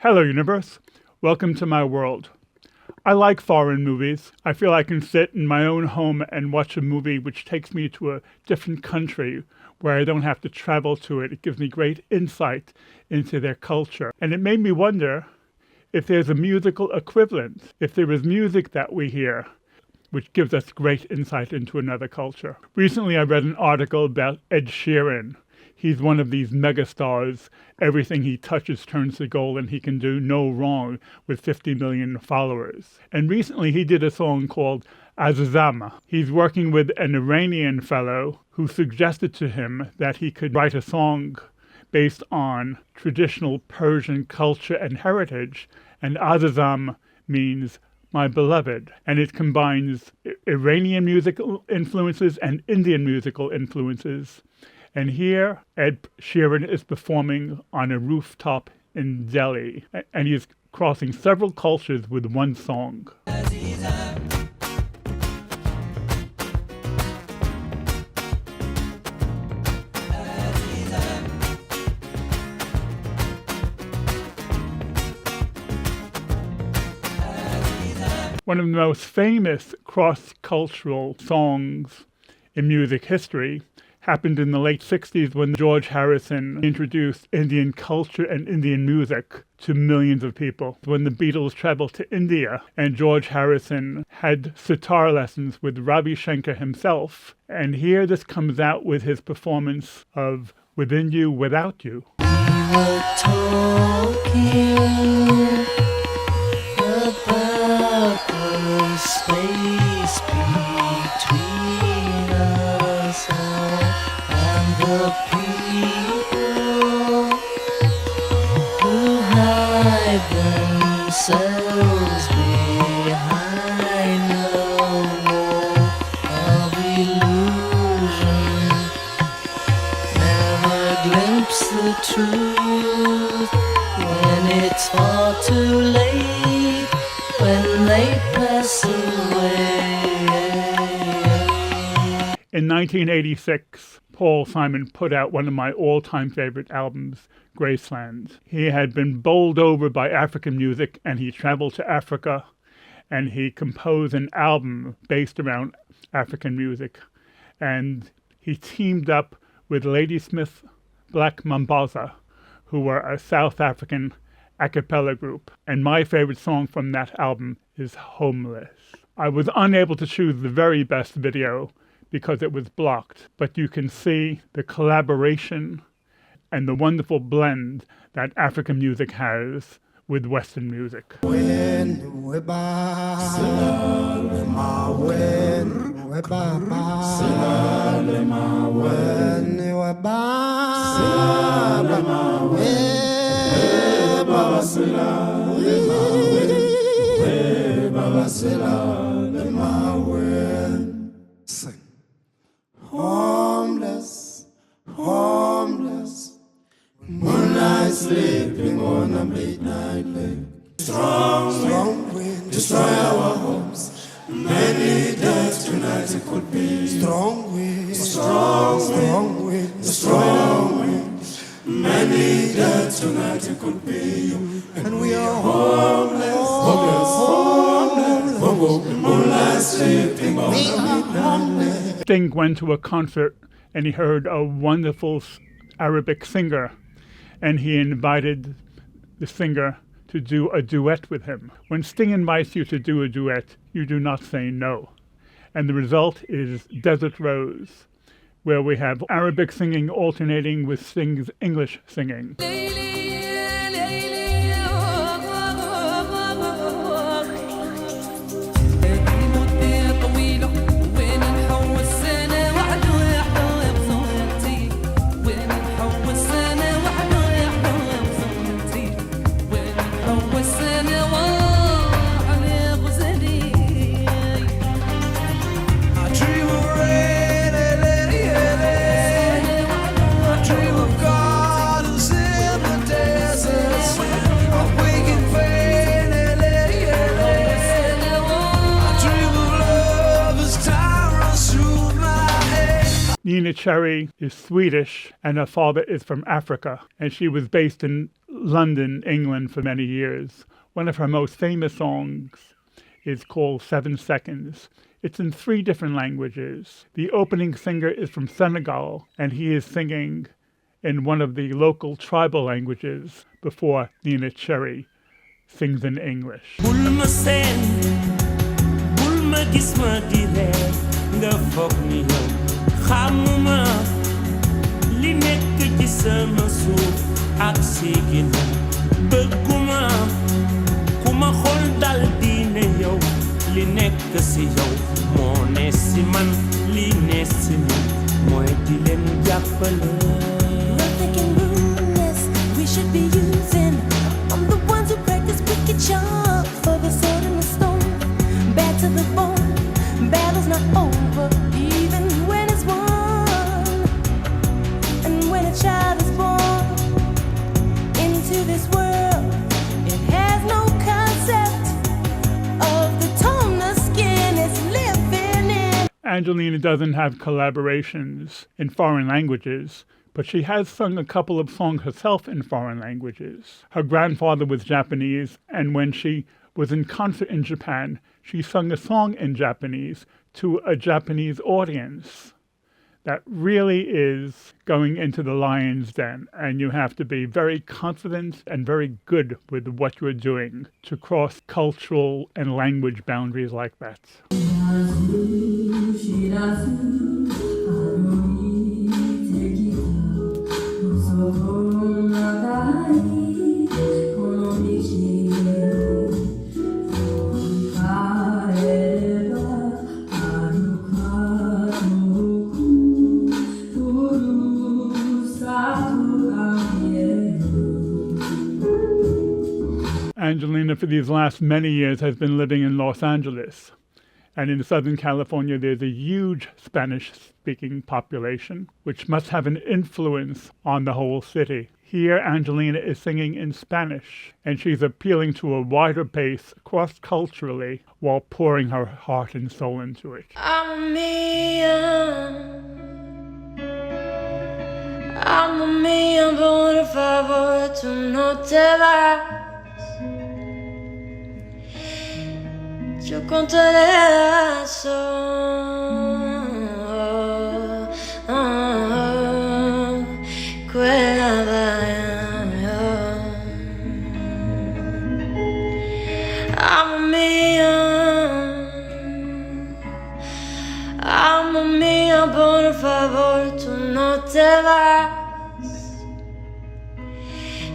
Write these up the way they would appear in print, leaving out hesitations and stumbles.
Hello, universe. Welcome to my world. I like foreign movies. I feel I can sit in my own home and watch a movie which takes me to a different country where I don't have to travel to it. It gives me great insight into their culture. And it made me wonder if there's a musical equivalent, if there is music that we hear which gives us great insight into another culture. Recently, I read an article about Ed Sheeran. He's one of these megastars. Everything he touches turns to gold, and he can do no wrong with 50 million followers. And recently he did a song called Azazam. He's working with an Iranian fellow who suggested to him that he could write a song based on traditional Persian culture and heritage. And Azazam means my beloved. And it combines Iranian musical influences and Indian musical influences. And here, Ed Sheeran is performing on a rooftop in Delhi, and he's crossing several cultures with one song. One of the most famous cross-cultural songs in music history happened in the late 60s when George Harrison introduced Indian culture and Indian music to millions of people. When the Beatles traveled to India and George Harrison had sitar lessons with Ravi Shankar himself. And here this comes out with his performance of Within You, Without You. We were talking about the space between us and the people who hide themselves behind the wall of illusion, never glimpse the truth when it's far too late, when they pass away. In 1986, Paul Simon put out one of my all-time favorite albums, Graceland. He had been bowled over by African music, and he traveled to Africa, and he composed an album based around African music. And he teamed up with Ladysmith Black Mambaza, who were a South African a cappella group. And my favorite song from that album is Homeless. I was unable to choose the very best video because it was blocked, but you can see the collaboration and the wonderful blend that African music has with Western music. Homeless, homeless, moonlight sleeping on a midnight lake. Strong wind, destroy our homes. Many deaths tonight it could be. Strong wind, destroy our homes. Many deaths tonight it could be. And we are homeless, moonlight sleeping on a midnight lake. Sting went to a concert and he heard a wonderful Arabic singer, and he invited the singer to do a duet with him. When Sting invites you to do a duet, you do not say no. And the result is Desert Rose, where we have Arabic singing alternating with Sting's English singing. Neneh Cherry is Swedish and her father is from Africa, and she was based in London, England for many years. One of her most famous songs is called 7 Seconds. It's in 3 different languages. The opening singer is from Senegal, and he is singing in one of the local tribal languages before Neneh Cherry sings in English. Li nekk si yow moo ne si man li ne si ñun mooy di leen jàppale. Nothing can ruin this. We should be using. I'm the ones who practice wicked charm for the sword and the stone. Bad to the bone. Battle's not over, even when it's won. And when a child is born into this world, it has no concept of the tone the skin is living in. Angelina doesn't have collaborations in foreign languages, but she has sung a couple of songs herself in foreign languages. Her grandfather was Japanese, and when she was in concert in Japan, she sung a song in Japanese to a Japanese audience. That really is going into the lion's den, and you have to be very confident and very good with what you're doing to cross cultural and language boundaries like that. Angelina, for these last many years, has been living in Los Angeles. And in Southern California, there's a huge Spanish-speaking population, which must have an influence on the whole city. Here, Angelina is singing in Spanish, and she's appealing to a wider base cross-culturally while pouring her heart and soul into it. Amo mía, por favor, tú no te vas. Yo contaré eso. Amo mía, por favor, tú no te vas.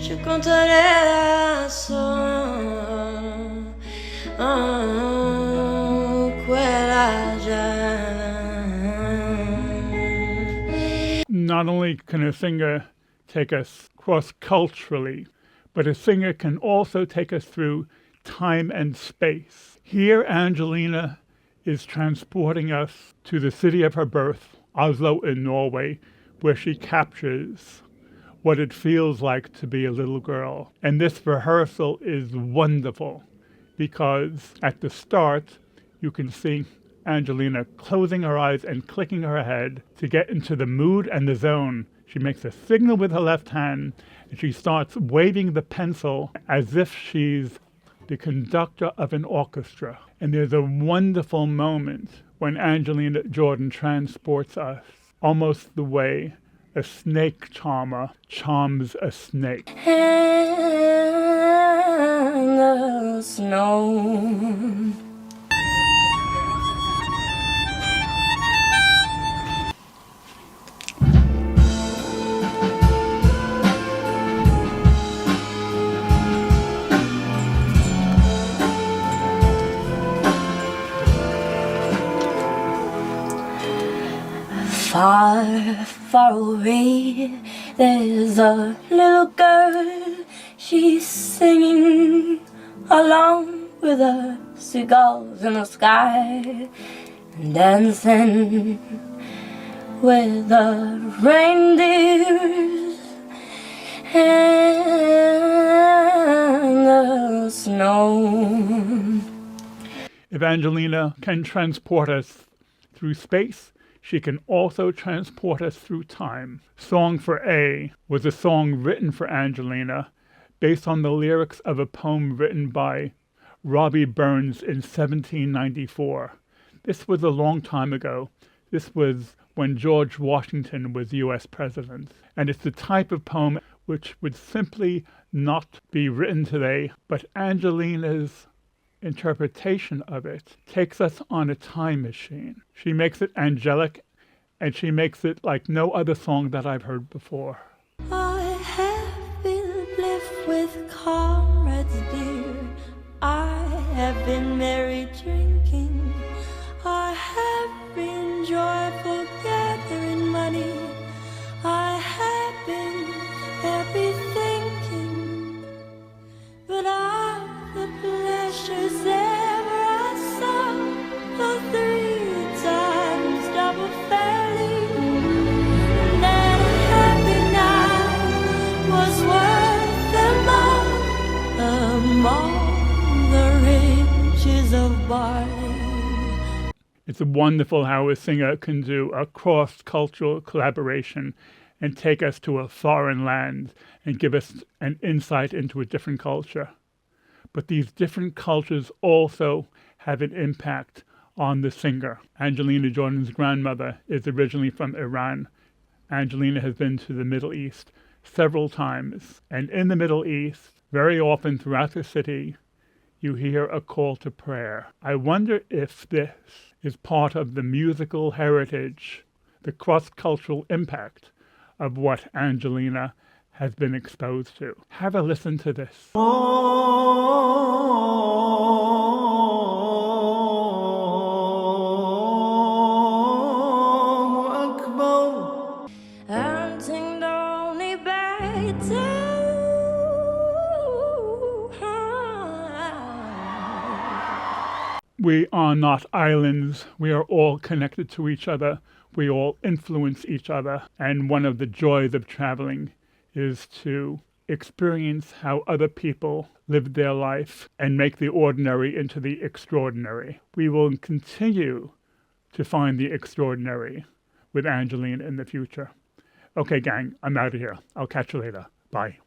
Yo contaré eso. Not only can a singer take us cross-culturally, but a singer can also take us through time and space. Here, Angelina is transporting us to the city of her birth, Oslo in Norway, where she captures what it feels like to be a little girl. And this rehearsal is wonderful because at the start, you can see Angelina closing her eyes and clicking her head to get into the mood and the zone. She makes a signal with her left hand, and she starts waving the pencil as if she's the conductor of an orchestra. And there's a wonderful moment when Angelina Jordan transports us almost the way a snake charmer charms a snake. In the snow. Far, far away, there's a little girl. She's singing along with the seagulls in the sky, and dancing with the reindeers in the snow. If Angelina can transport us through space, she can also transport us through time. Song for A was a song written for Angelina based on the lyrics of a poem written by Robbie Burns in 1794. This was a long time ago. This was when George Washington was U.S. president. And it's the type of poem which would simply not be written today, but Angelina's interpretation of it takes us on a time machine. She makes it angelic, and she makes it like no other song that I've heard before. I have been blessed with comrades dear. I have been merry drinking. I have been joyful gathering money. I have been happy thinking. But of the pleasures ever I saw, the 3 times double fairly, that a happy night was worth them all among the riches of barley. It's wonderful how a singer can do a cross-cultural collaboration and take us to a foreign land and give us an insight into a different culture. But these different cultures also have an impact on the singer. Angelina Jordan's grandmother is originally from Iran. Angelina has been to the Middle East several times. And in the Middle East, very often throughout the city, you hear a call to prayer. I wonder if this is part of the musical heritage, the cross-cultural impact of what Angelina has been exposed to. Have a listen to this. We are not islands. We are all connected to each other. We all influence each other. And one of the joys of traveling is to experience how other people live their life and make the ordinary into the extraordinary. We will continue to find the extraordinary with Angelina in the future. Okay, gang, I'm out of here. I'll catch you later. Bye.